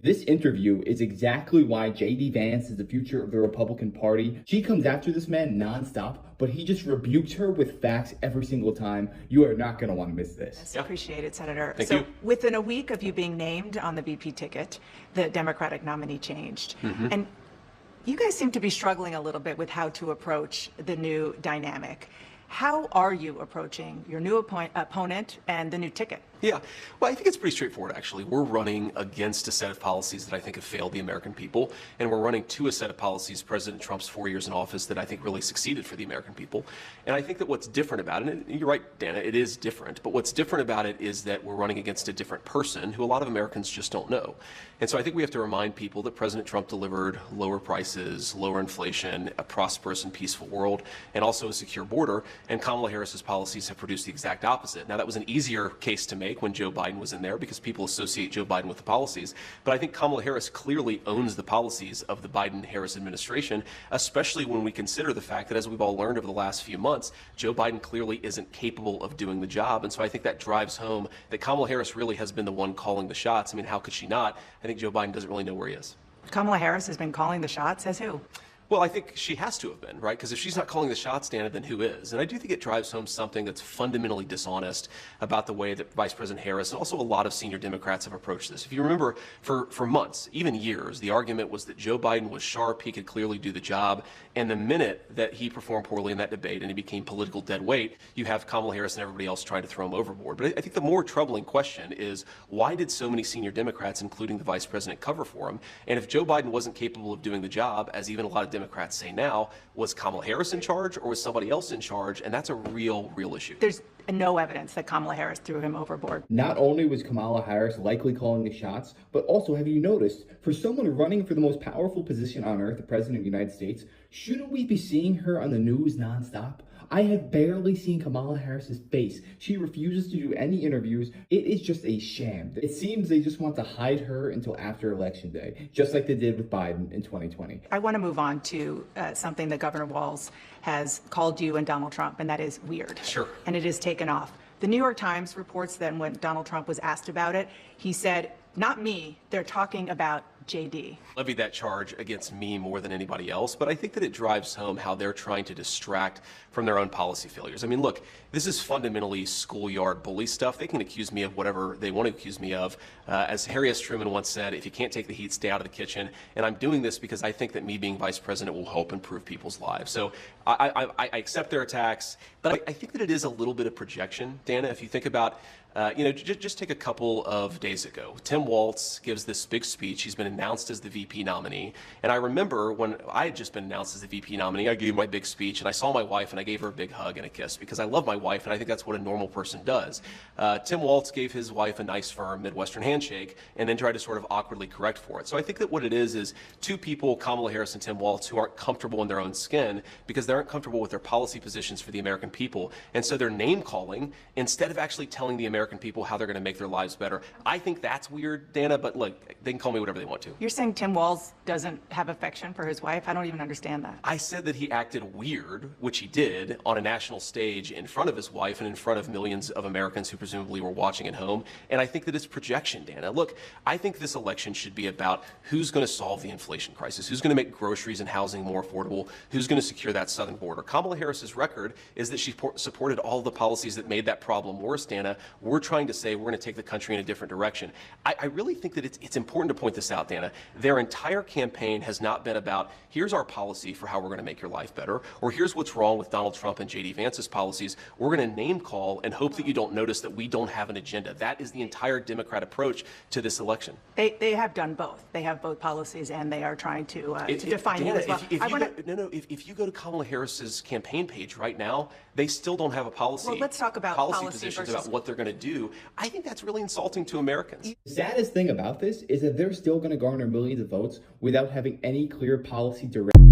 This interview is exactly why J.D. Vance is the future of the Republican Party. She comes after this man nonstop, but he just rebukes her with facts every single time. You are not going to want to miss this. Yes, appreciate it, Senator. Thank you. Within a week of you being named on the VP ticket, the Democratic nominee changed. And you guys seem to be struggling a little bit with how to approach the new dynamic. How are you approaching your new opponent and the new ticket? Yeah, well, I think it's pretty straightforward, actually. We're running against a set of policies that I think have failed the American people, and we're running to a set of policies, President Trump's 4 years in office, that I think really succeeded for the American people. And I think that what's different about it, and you're right, Dana, it is different, but what's different about it is that we're running against a different person who a lot of Americans just don't know. And so I think we have to remind people that President Trump delivered lower prices, lower inflation, a prosperous and peaceful world, and also a secure border, and Kamala Harris's policies have produced the exact opposite. Now, that was an easier case to make when Joe Biden was in there because people associate Joe Biden with the policies. But I think Kamala Harris clearly owns the policies of the Biden-Harris administration, especially when we consider the fact that, as we've all learned over the last few months, Joe Biden clearly isn't capable of doing the job. And so I think that drives home that Kamala Harris really has been the one calling the shots. I mean, how could she not? I think Joe Biden doesn't really know where he is. Kamala Harris has been calling the shots. Says who? Well, I think she has to have been, right? Because if she's not calling the shots, Dana, then who is? And I do think it drives home something that's fundamentally dishonest about the way that Vice President Harris and also a lot of senior Democrats have approached this. If you remember, for months, even years, the argument was that Joe Biden was sharp, he could clearly do the job, and the minute that he performed poorly in that debate and he became political dead weight, you have Kamala Harris and everybody else trying to throw him overboard. But I think the more troubling question is, why did so many senior Democrats, including the Vice President, cover for him? And if Joe Biden wasn't capable of doing the job, as even a lot of Democrats say now, was Kamala Harris in charge or was somebody else in charge? And that's a real issue. There's no evidence that Kamala Harris threw him overboard. Not only was Kamala Harris likely calling the shots, but also, have you noticed, for someone running for the most powerful position on earth, the President of the United States, shouldn't we be seeing her on the news nonstop? I have barely seen Kamala Harris's face. She refuses to do any interviews. It is just a sham. It seems they just want to hide her until after Election Day, just like they did with Biden in 2020. I want to move on to something that Governor Walz has called you and Donald Trump, and that is weird. Sure. And it has taken off. The New York Times reports that when Donald Trump was asked about it, he said, "Not me, they're talking about JD." Levied that charge against me more than anybody else, but I think that it drives home how they're trying to distract from their own policy failures. I mean, look, this is fundamentally schoolyard bully stuff. They can accuse me of whatever they want to accuse me of. As Harry S. Truman once said, if you can't take the heat, stay out of the kitchen. And I'm doing this because I think that me being vice president will help improve people's lives. So I accept their attacks, but I think that it is a little bit of projection, Dana. If you think about just take a couple of days ago. Tim Walz gives this big speech. He's been announced as the VP nominee. And I remember when I had just been announced as the VP nominee, I gave my big speech and I saw my wife and I gave her a big hug and a kiss because I love my wife and I think that's what a normal person does. Tim Walz gave his wife a nice, firm Midwestern handshake and then tried to sort of awkwardly correct for it. So I think that what it is two people, Kamala Harris and Tim Walz, who aren't comfortable in their own skin because they aren't comfortable with their policy positions for the American people. And so they're name calling instead of actually telling the American people how they're going to make their lives better. I think that's weird, Dana, but look, they can call me whatever they want to. You're saying Tim Walz doesn't have affection for his wife? I don't even understand that. I said that he acted weird, which he did, on a national stage in front of his wife and in front of millions of Americans who presumably were watching at home. And I think that it's projection, Dana. Look, I think this election should be about who's going to solve the inflation crisis, who's going to make groceries and housing more affordable, who's going to secure that southern border. Kamala Harris's record is that she supported all the policies that made that problem worse, Dana. We're trying to say we're going to take the country in a different direction. I really think that it's important to point this out, Dana. Their entire campaign has not been about, here's our policy for how we're going to make your life better, or here's what's wrong with Donald Trump and J.D. Vance's policies. We're going to name call and hope that you don't notice that we don't have an agenda. That is the entire Democrat approach to this election. They have done both. They have both policies, and they are trying to define Dana, you as well. If you go to Kamala Harris's campaign page right now, they still don't have a policy. Well, let's talk about policy positions about what they're going to do. I think that's really insulting to Americans. The saddest thing about this is that they're still going to garner millions of votes without having any clear policy direction.